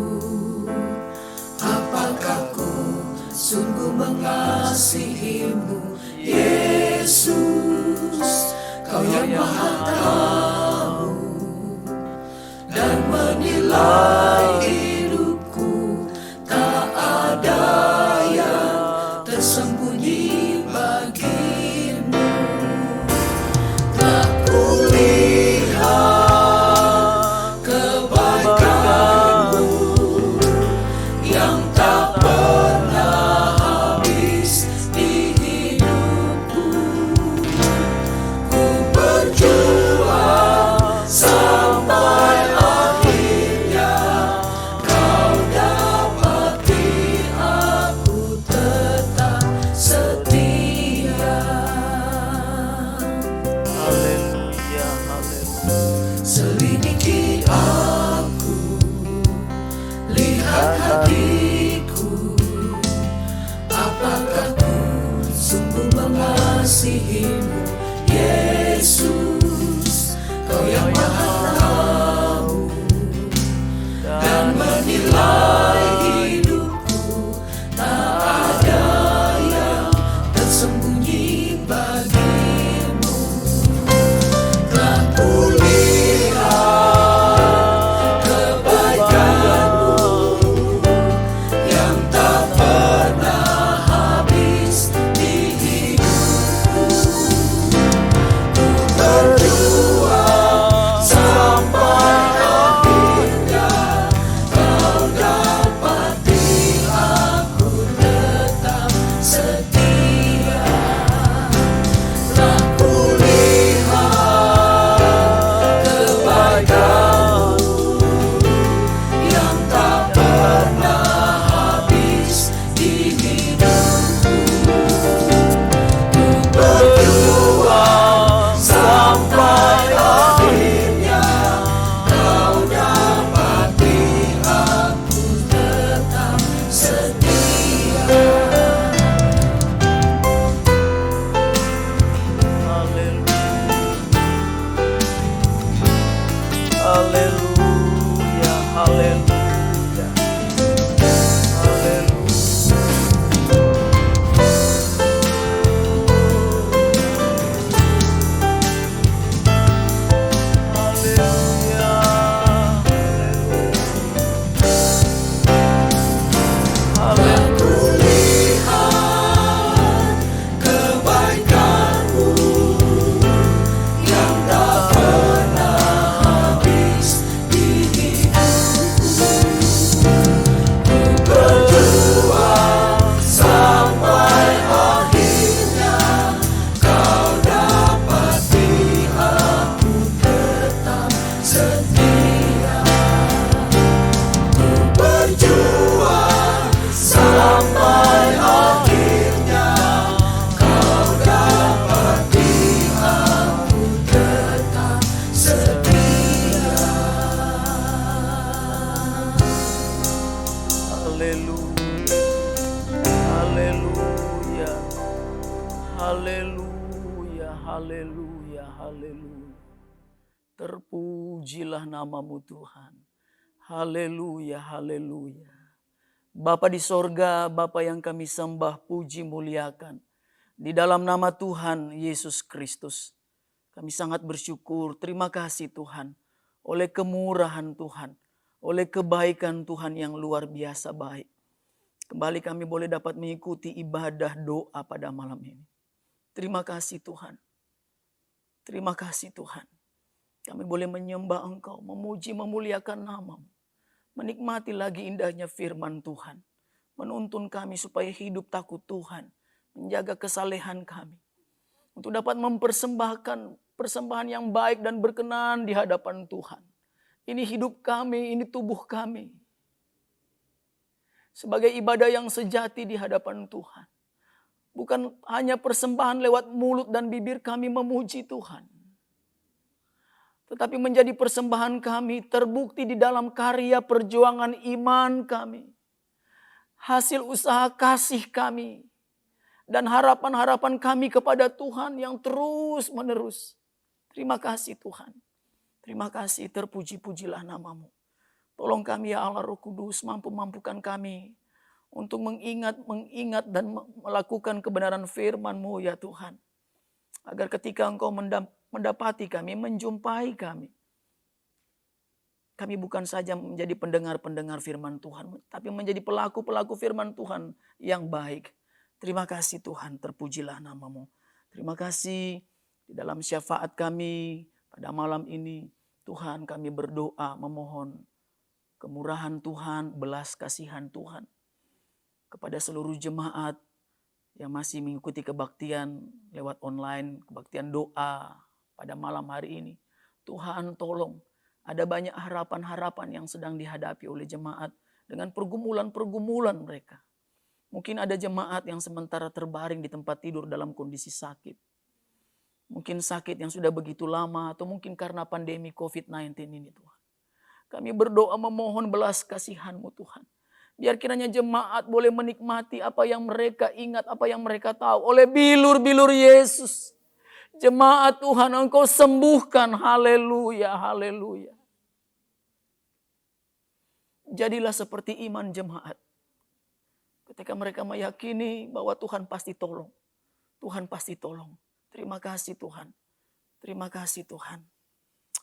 apakah ku sungguh mengasihi Selidiki aku, lihat hatiku, apakah ku sungguh mengasihimu, Yesus. Kau yang maha tahu dan menilai hidupku, tak ada yang tersembunyi bagimu. Telah kulihat kebaikanmu yang tak pernah habis di hidupku. Ku berjuang sampai akhirnya, kau dapati aku tetap setia. Telah kulihat kebaikanmu yang tak pernah habis di hidupku. Ku berjuang sampai akhirnya, kau dapati aku tetap setia. Haleluya, haleluya, haleluya. Haleluya, Telah kulihat kebaikanmu yang tak pernah habis di hidupku. Ku berjuang sampai akhirnya, kau dapati aku tetap setia. Ku berjuang sampai akhirnya, kau dapati aku tetap setia. haleluya, haleluya, haleluya, haleluya. Terpujilah namamu Tuhan. Haleluya, haleluya. Bapa di sorga, Bapa yang kami sembah, puji, muliakan. Di dalam nama Tuhan Yesus Kristus, kami sangat bersyukur. Terima kasih Tuhan, oleh kemurahan Tuhan, oleh kebaikan Tuhan yang luar biasa baik. Kembali kami boleh dapat mengikuti ibadah doa pada malam ini. Terima kasih Tuhan. Terima kasih Tuhan. Kami boleh menyembah Engkau, memuji, memuliakan nama-Mu. Menikmati lagi indahnya firman Tuhan. Menuntun kami supaya hidup takut Tuhan. Menjaga kesalehan kami. Untuk dapat mempersembahkan persembahan yang baik dan berkenan di hadapan Tuhan. Ini hidup kami, ini tubuh kami. Sebagai ibadah yang sejati di hadapan Tuhan. Bukan hanya persembahan lewat mulut dan bibir kami memuji Tuhan. Tetapi menjadi persembahan kami terbukti di dalam karya perjuangan iman kami. Hasil usaha kasih kami. Dan harapan-harapan kami kepada Tuhan yang terus menerus. Terima kasih Tuhan. Terima kasih, terpuji-pujilah nama-Mu. Tolong kami ya Allah Roh Kudus, mampu-mampukan kami untuk mengingat dan melakukan kebenaran firman-Mu ya Tuhan. Agar ketika Engkau mendapati kami, menjumpai kami. Kami bukan saja menjadi pendengar-pendengar firman Tuhan, tapi menjadi pelaku-pelaku firman Tuhan yang baik. Terima kasih Tuhan, terpujilah nama-Mu. Terima kasih di dalam syafaat kami pada malam ini. Tuhan, kami berdoa memohon kemurahan Tuhan, belas kasihan Tuhan kepada seluruh jemaat yang masih mengikuti kebaktian lewat online, kebaktian doa pada malam hari ini. Tuhan tolong, ada banyak harapan-harapan yang sedang dihadapi oleh jemaat dengan pergumulan-pergumulan mereka. Mungkin ada jemaat yang sementara terbaring di tempat tidur dalam kondisi sakit. Mungkin sakit yang sudah begitu lama atau mungkin karena pandemi COVID-19 ini Tuhan. Kami berdoa memohon belas kasihan-Mu Tuhan. Biar kiranya jemaat boleh menikmati apa yang mereka ingat, apa yang mereka tahu. Oleh bilur-bilur Yesus. Jemaat Tuhan Engkau sembuhkan. Haleluya, haleluya. Jadilah seperti iman jemaat. Ketika mereka meyakini bahwa Tuhan pasti tolong. Tuhan pasti tolong. Terima kasih Tuhan. Terima kasih Tuhan.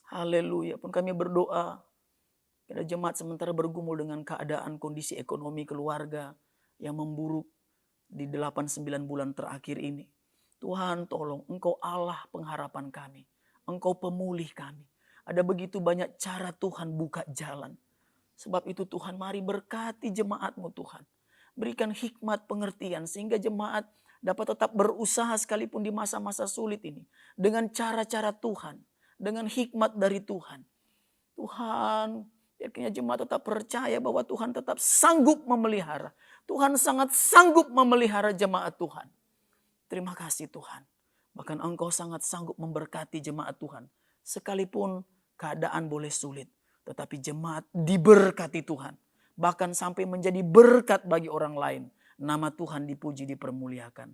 Haleluya. Pun kami berdoa. Ada jemaat sementara bergumul dengan keadaan kondisi ekonomi keluarga yang memburuk di 8-9 bulan terakhir ini. Tuhan tolong, Engkau Allah pengharapan kami. Engkau pemulih kami. Ada begitu banyak cara Tuhan buka jalan. Sebab itu Tuhan mari berkati jemaat-Mu Tuhan. Berikan hikmat pengertian sehingga jemaat dapat tetap berusaha sekalipun di masa-masa sulit ini. Dengan cara-cara Tuhan. Dengan hikmat dari Tuhan. Tuhan, biarkan jemaat tetap percaya bahwa Tuhan tetap sanggup memelihara. Tuhan sangat sanggup memelihara jemaat Tuhan. Terima kasih Tuhan. Bahkan Engkau sangat sanggup memberkati jemaat Tuhan. Sekalipun keadaan boleh sulit. Tetapi jemaat diberkati Tuhan. Bahkan sampai menjadi berkat bagi orang lain. Nama Tuhan dipuji, dipermuliakan.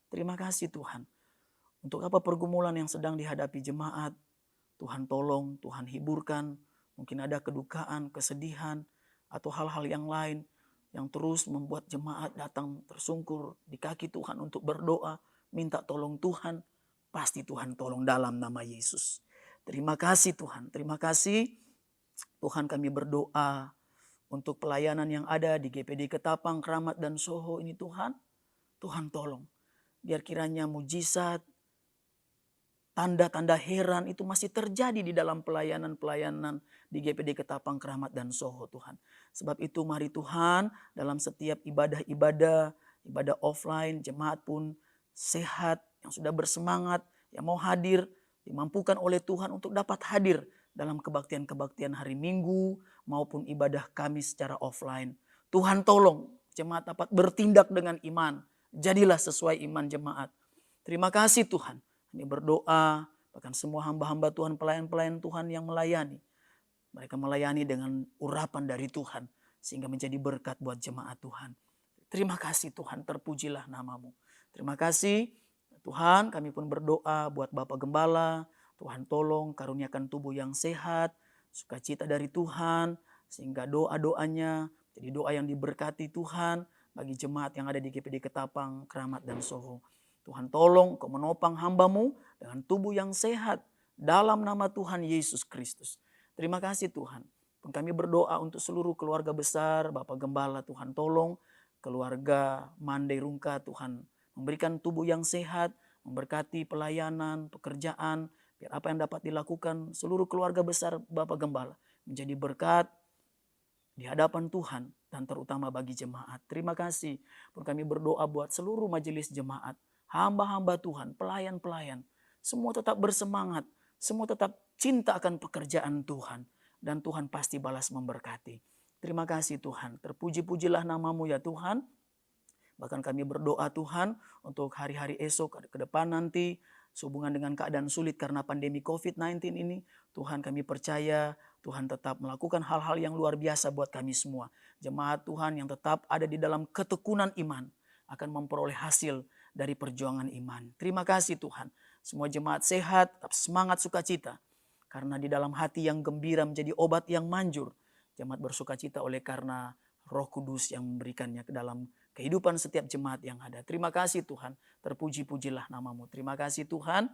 Terima kasih Tuhan. Untuk apa pergumulan yang sedang dihadapi jemaat. Tuhan tolong, Tuhan hiburkan. Mungkin ada kedukaan, kesedihan. Atau hal-hal yang lain. Yang terus membuat jemaat datang tersungkur di kaki Tuhan untuk berdoa. Minta tolong Tuhan. Pasti Tuhan tolong dalam nama Yesus. Terima kasih Tuhan. Terima kasih. Tuhan kami berdoa untuk pelayanan yang ada di GPD Ketapang, Kramat dan Soho ini Tuhan. Tuhan tolong. Biar kiranya mujizat, tanda-tanda heran itu masih terjadi di dalam pelayanan-pelayanan di GPD Ketapang, Kramat dan Soho Tuhan. Sebab itu mari Tuhan dalam setiap ibadah-ibadah, ibadah offline, jemaat pun sehat, yang sudah bersemangat, yang mau hadir, dimampukan oleh Tuhan untuk dapat hadir dalam kebaktian-kebaktian hari Minggu maupun ibadah kami secara offline. Tuhan tolong jemaat dapat bertindak dengan iman. Jadilah sesuai iman jemaat. Terima kasih Tuhan. Kami berdoa bahkan semua hamba-hamba Tuhan, pelayan-pelayan Tuhan yang melayani. Mereka melayani dengan urapan dari Tuhan sehingga menjadi berkat buat jemaat Tuhan. Terima kasih Tuhan, terpujilah namamu. Terima kasih Tuhan, kami pun berdoa buat Bapak Gembala. Tuhan tolong karuniakan tubuh yang sehat, sukacita dari Tuhan, sehingga doa-doanya jadi doa yang diberkati Tuhan bagi jemaat yang ada di GPD Ketapang, Kramat dan Soho. Tuhan tolong Kau menopang hamba-Mu dengan tubuh yang sehat dalam nama Tuhan Yesus Kristus. Terima kasih Tuhan. Kami berdoa untuk seluruh keluarga besar, Bapak Gembala Tuhan tolong, keluarga Mandai Rungka Tuhan memberikan tubuh yang sehat, memberkati pelayanan, pekerjaan, biar apa yang dapat dilakukan seluruh keluarga besar Bapak Gembala menjadi berkat di hadapan Tuhan dan terutama bagi jemaat. Terima kasih. Pun kami berdoa buat seluruh majelis jemaat, hamba-hamba Tuhan, pelayan-pelayan. Semua tetap bersemangat, semua tetap cinta akan pekerjaan Tuhan. Dan Tuhan pasti balas memberkati. Terima kasih Tuhan. Terpuji-pujilah namamu ya Tuhan. Bahkan kami berdoa Tuhan untuk hari-hari esok ke depan nanti. Sehubungan dengan keadaan sulit karena pandemi COVID-19 ini, Tuhan kami percaya Tuhan tetap melakukan hal-hal yang luar biasa buat kami semua. Jemaat Tuhan yang tetap ada di dalam ketekunan iman akan memperoleh hasil dari perjuangan iman. Terima kasih Tuhan. Semua jemaat sehat, tetap semangat sukacita. Karena di dalam hati yang gembira menjadi obat yang manjur. Jemaat bersukacita oleh karena Roh Kudus yang memberikannya ke dalam kehidupan setiap jemaat yang ada. Terima kasih Tuhan. Terpuji-pujilah namamu. Terima kasih Tuhan.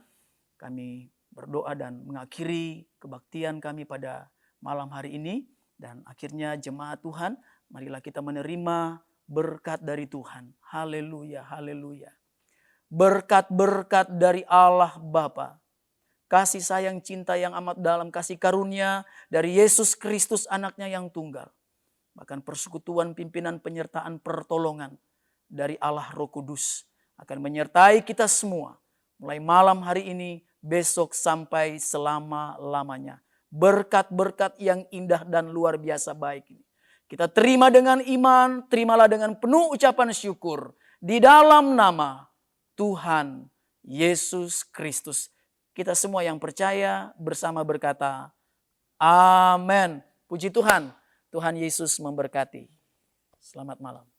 Kami berdoa dan mengakhiri kebaktian kami pada malam hari ini. Dan akhirnya jemaat Tuhan, marilah kita menerima berkat dari Tuhan. Haleluya, haleluya. Berkat-berkat dari Allah Bapa. Kasih sayang cinta yang amat dalam, kasih karunia dari Yesus Kristus anaknya yang tunggal. Bahkan persekutuan pimpinan penyertaan pertolongan dari Allah Roh Kudus akan menyertai kita semua. Mulai malam hari ini, besok sampai selama-lamanya. Berkat-berkat yang indah dan luar biasa baik ini. Kita terima dengan iman, terimalah dengan penuh ucapan syukur. Di dalam nama Tuhan Yesus Kristus kita semua yang percaya bersama berkata, amin. Puji Tuhan, Tuhan Yesus memberkati. Selamat malam.